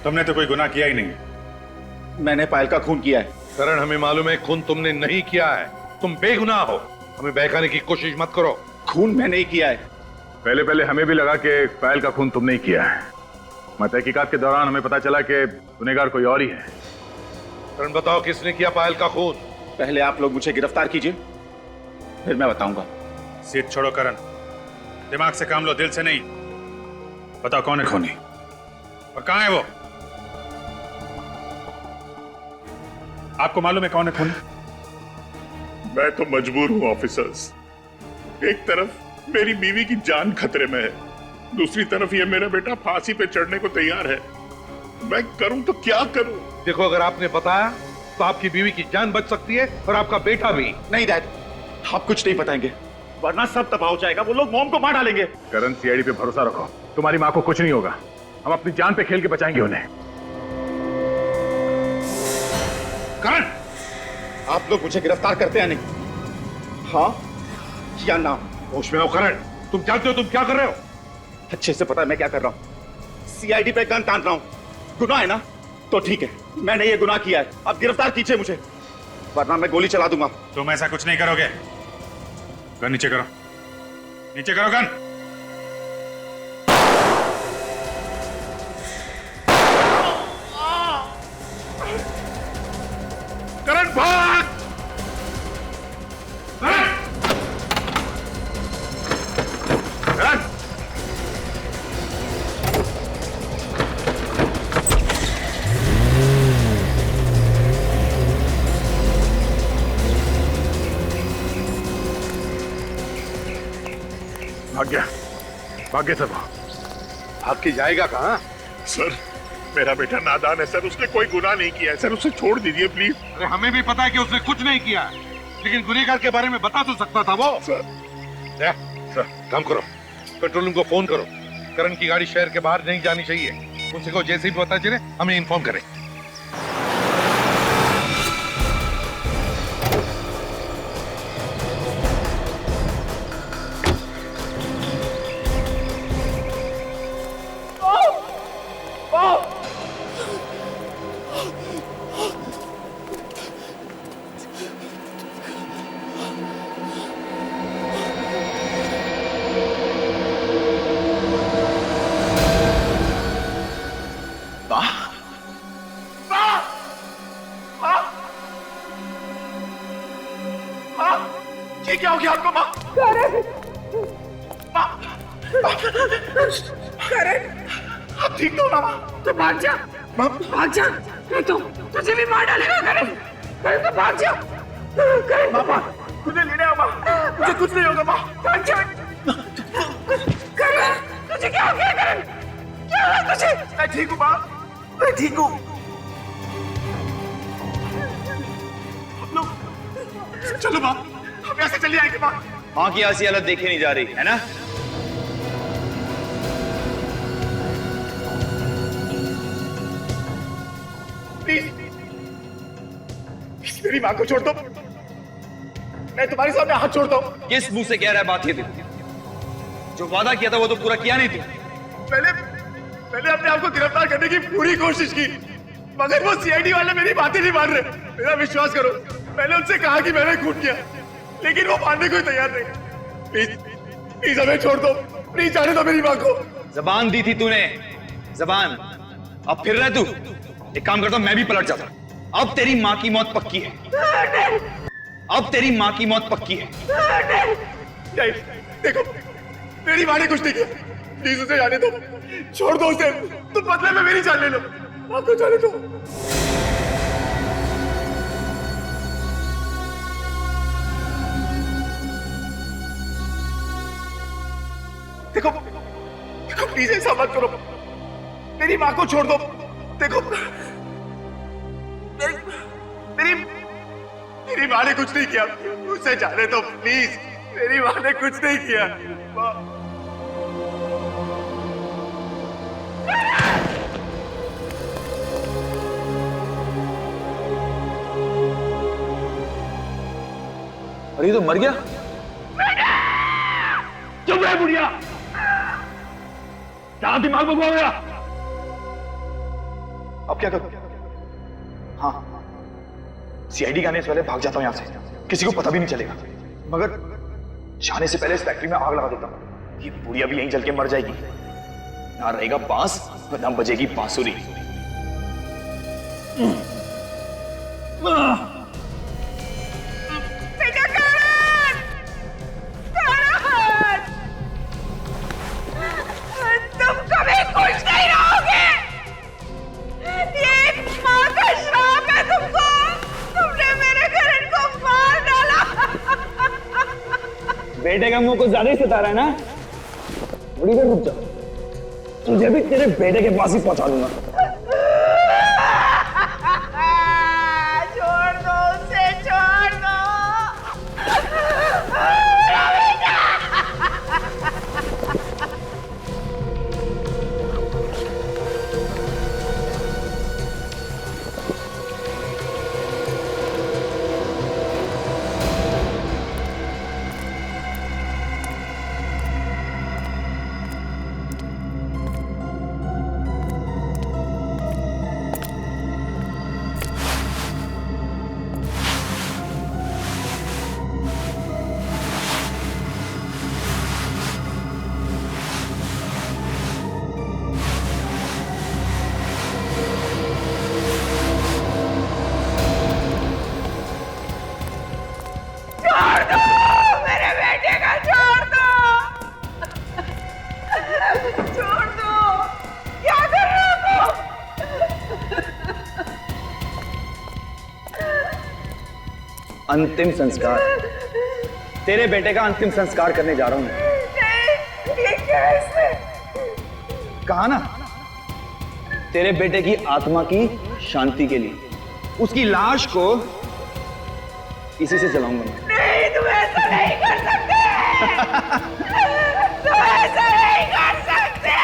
C: तुमने तो कोई गुनाह किया ही नहीं।
I: मैंने पायल का खून किया है।
B: करण, हमें मालूम है खून तुमने नहीं किया है। तुम बेगुनाह हो। हमें बहकाने की कोशिश मत करो।
I: खून मैंने ही किया है।
D: पहले पहले हमें भी लगा कि पायल का खून तुमने ही किया है, मगर तहकीकात के दौरान हमें पता चला कि गुनहगार कोई और ही है।
B: करण बताओ, किसने किया पायल का खून?
I: पहले आप लोग मुझे गिरफ्तार कीजिए, फिर मैं बताऊंगा।
C: सीट छोड़ो करण, दिमाग से काम लो, दिल से नहीं। बताओ कौन है खूनी और कहां है वो? आपको मालूम है कौन है खूनी?
E: मैं तो मजबूर हूं ऑफिसर्स। एक तरफ मेरी बीवी की जान खतरे में है, दूसरी तरफ ये मेरा बेटा फांसी पे चढ़ने को तैयार है। मैं करूं तो क्या करूं?
B: देखो, अगर आपने बताया तो आपकी बीवी की जान बच सकती है और आपका बेटा भी।
I: नहीं डैड, आप कुछ नहीं बताएंगे, वरना सब तबाह हो जाएगा। वो लोग मॉम को मार डालेंगे।
D: करण, सीआईडी पे भरोसा रखो, तुम्हारी माँ को कुछ नहीं होगा। हम अपनी जान पे खेल के बचाएंगे उन्हें।
I: करण, आप लोग मुझे गिरफ्तार करते हैं नहीं? हाँ या ना?
B: होश में हो करण, तुम जानते हो तुम क्या कर रहे हो?
I: अच्छे से पता है मैं क्या कर रहा हूँ। सीआईडी पे गन तान रहा हूँ। गुनाह है ना? तो ठीक है, मैंने ये गुनाह किया है। अब गिरफ्तार कीजिए मुझे, वरना मैं गोली चला दूंगा।
C: तुम ऐसा कुछ नहीं करोगे। गन नीचे करो, नीचे करो गन।
B: करण भाग!
D: भाग्य सब
B: भाग के जाएगा कहाँ?
E: सर, मेरा बेटा नादान है सर, उसने कोई गुनाह नहीं किया है सर, उसे छोड़ दीजिए प्लीज।
B: अरे हमें भी पता है कि उसने कुछ नहीं किया, लेकिन गुनहगार के बारे में बता तो सकता था वो।
E: सर,
B: काम करो, कंट्रोल रूम को फोन करो। करण की गाड़ी शहर के बाहर नहीं जानी चाहिए। उनसे को जैसे भी पता चले हमें इन्फॉर्म करें।
I: दिया आपको माँ।
J: करण
I: आप ठीक तो हो ना माँ?
J: तो भाग जा, भाग जा, नहीं तो तुझे भी मार डालेगा करण। करण तो भाग जा। करण
I: माँ मुझे लेने आओ माँ, मुझे कुछ नहीं होगा माँ।
J: भाग जा। करण तुझे क्या हो गया करण? क्या हुआ तुझे?
I: मैं ठीक हूँ माँ, मैं ठीक हूँ। चलो माँ, हम यहाँ से चले आएंगे माँ।
S: माँ की ऐसी हालत देखी नहीं जा रही है ना?
I: प्लीज मेरी माँ को छोड़ दो, मैं तुम्हारे सामने हाथ छोड़ता हूँ।
S: किस मुंह से कह रहा है बात ये तू? जो वादा किया था वो तो पूरा किया नहीं तू।
I: मैंने अपने आप को गिरफ्तार करने की पूरी कोशिश की, मगर वो सीआईडी वाले मेरी बातें नहीं मान रहे। मेरा विश्वास करो, मैंने उनसे कहा कि मैंने खून किया, लेकिन वो मानने को तैयार नहीं। प्लीज प्लीज हमें छोड़ दो, प्लीज जाने दो मेरी माँ को।
S: जबान दी थी तूने, जबान। अब फिर रहा तू। एक काम करता हूं, मैं भी पलट जाता। अब तेरी माँ की मौत पक्की है। अब तेरी माँ की मौत पक्की है।
I: नहीं, देखो मेरी माँ ने कुछ नहीं किया, प्लीज उसे जाने दो, छोड़ दो उसे। तुम बदले में मेरी जान ले लो, माँ को जाने दो। देखो देखो प्लीज ऐसा मत करो, मेरी माँ को छोड़ दो। देखो मेरी माँ ने कुछ नहीं किया, उसे जाने दो प्लीज। मेरी माँ ने कुछ नहीं किया।
P: अरे ये तो मर गया।
I: चुप रहे बुढ़िया, कहां दिमाग भगवा गया? अब क्या करूं? हाँ, सीआईडी के आने से पहले भाग जाता हूं यहां से, किसी को पता भी नहीं चलेगा। मगर जाने से पहले इस फैक्ट्री में आग लगा देता हूं, ये बुढ़िया भी यहीं जल के मर जाएगी। ना रहेगा बांस, ना बजेगी बांसुरी।
J: तुम कभी खुश नहीं रहोगे। ये माँ का श्राप है तुमको। तुमने मेरे करण को मार डाला।
P: बेटे का मुंह को ज्यादा ही सता रहा है ना? थोड़ी देर रुक जा, तुझे भी तेरे बेटे के पास ही पहुंचा दूंगा।
J: छोड़ दो उसे, छोड़ दो।
P: अंतिम संस्कार, तेरे बेटे का अंतिम संस्कार करने जा रहा हूं मैं।
J: ये कैसे?
P: कहा ना, तेरे बेटे की आत्मा की शांति के लिए उसकी लाश को इसी से जलाऊंगा मैं।
J: नहीं, तुम ऐसा नहीं कर सकते। तुम ऐसा नहीं कर सकते।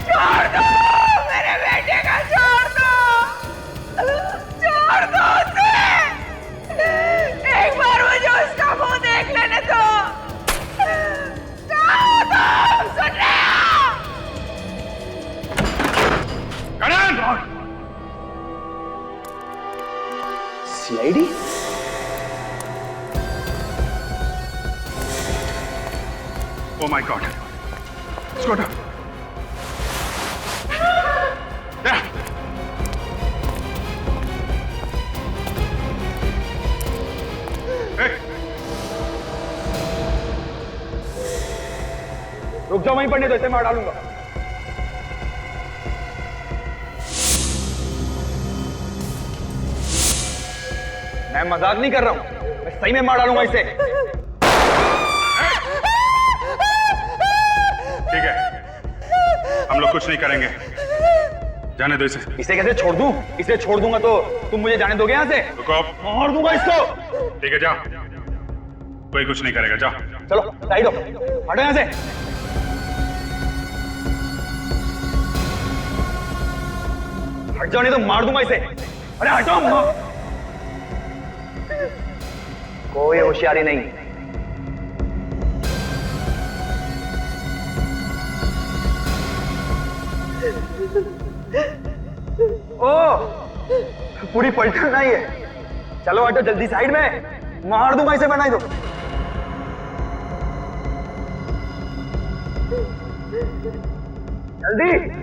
J: छोड़ दो मेरे बेटे का, छोड़ दो, छोड़ दो उसे। एक बार मुझे उसका मुंह देख लेने दो। सुन रहे हो?
I: करण! सीआईडी?
C: Oh my God! इसको हटा।
P: रुक जाओ वहीं पर, नहीं तो इसे मार डालूंगा। मैं मजाक नहीं कर रहा हूं, मैं सही में मार डालूंगा इसे।
C: ठीक है, हम लोग कुछ नहीं करेंगे, जाने दो इसे।
P: इसे कैसे छोड़ दूं? इसे छोड़ दूंगा तो तुम मुझे जाने दोगे यहाँ से?
C: रुको,
P: मार दूंगा इसको।
C: ठीक है जाओ, कोई कुछ नहीं करेगा, जाओ।
P: चलो साइड हो, हटो यहाँ से। हट जाओ नहीं तो मार दूंगा इसे। अरे हटो। कोई होशियारी नहीं। ओ, पूरी पलटन नहीं है। चलो हटो जल्दी साइड में, मार दूंगा इसे, बनाई दो। जल्दी।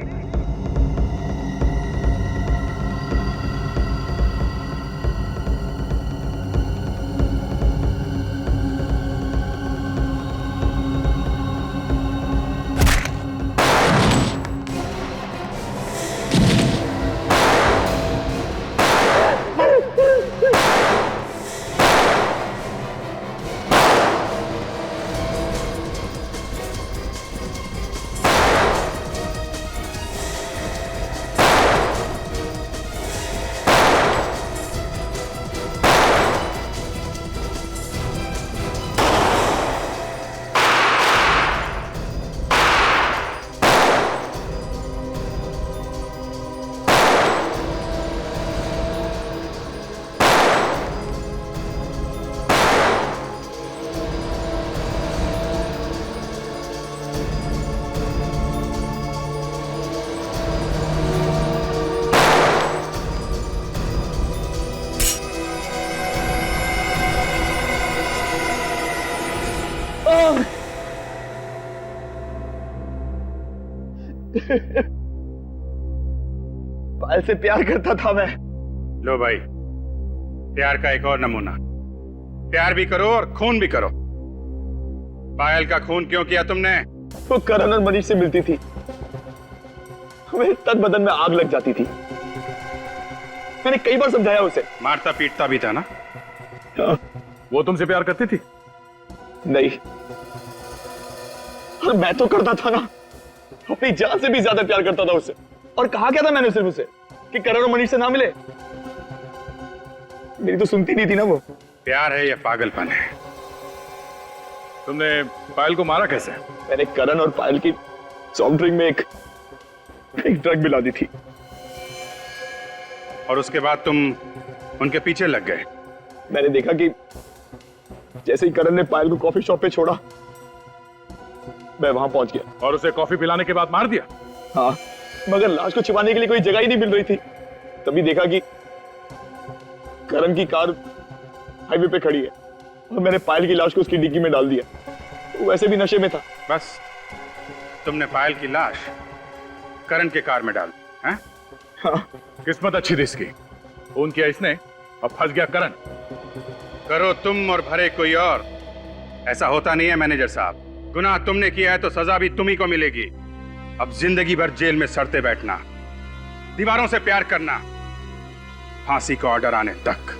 P: पायल से प्यार करता था मैं।
C: लो भाई, प्यार का एक और नमूना। प्यार भी करो और खून भी करो। पायल का खून क्यों किया तुमने?
P: वो करण और मनीष से मिलती थी, मेरे तन बदन में आग लग जाती थी। मैंने कई बार समझाया उसे।
C: मारता पीटता भी था ना?
D: वो तुमसे प्यार करती थी?
P: नहीं, और मैं तो करता था ना, अपनी जान से भी ज्यादा प्यार करता था उससे। और कहा क्या था मैंने सिर्फ उसे कि करण और मनीष से ना मिले। मेरी तो सुनती नहीं थी ना वो।
C: प्यार है या पागलपन है?
D: तुमने पायल को मारा कैसे?
P: मैंने करण और पायल की सॉफ्ट ड्रिंक में एक ड्रग मिला दी थी।
C: और उसके बाद तुम उनके पीछे लग गए?
P: मैंने देखा कि जैसे ही करण ने पायल को कॉफी शॉप पे छोड़ा, मैं वहां पहुंच गया।
D: और उसे कॉफी पिलाने के बाद मार दिया?
P: हाँ, मगर लाश को छिपाने के लिए कोई जगह ही नहीं मिल रही थी। तभी देखा कि करण की कार हाईवे पे खड़ी है और मैंने पायल की लाश को उसकी डिग्गी में डाल दिया। वो वैसे भी नशे में था।
C: बस तुमने पायल की लाश करण के कार में डाल दी?
P: हाँ।
D: किस्मत अच्छी थी इसकी, खून किया इसने, अब फंस गया करण।
C: करो तुम और भरे कोई और, ऐसा होता नहीं है मैनेजर साहब। गुनाह तुमने किया है तो सजा भी तुम्ही को मिलेगी। अब जिंदगी भर जेल में सड़ते बैठना, दीवारों से प्यार करना, फांसी का ऑर्डर आने तक।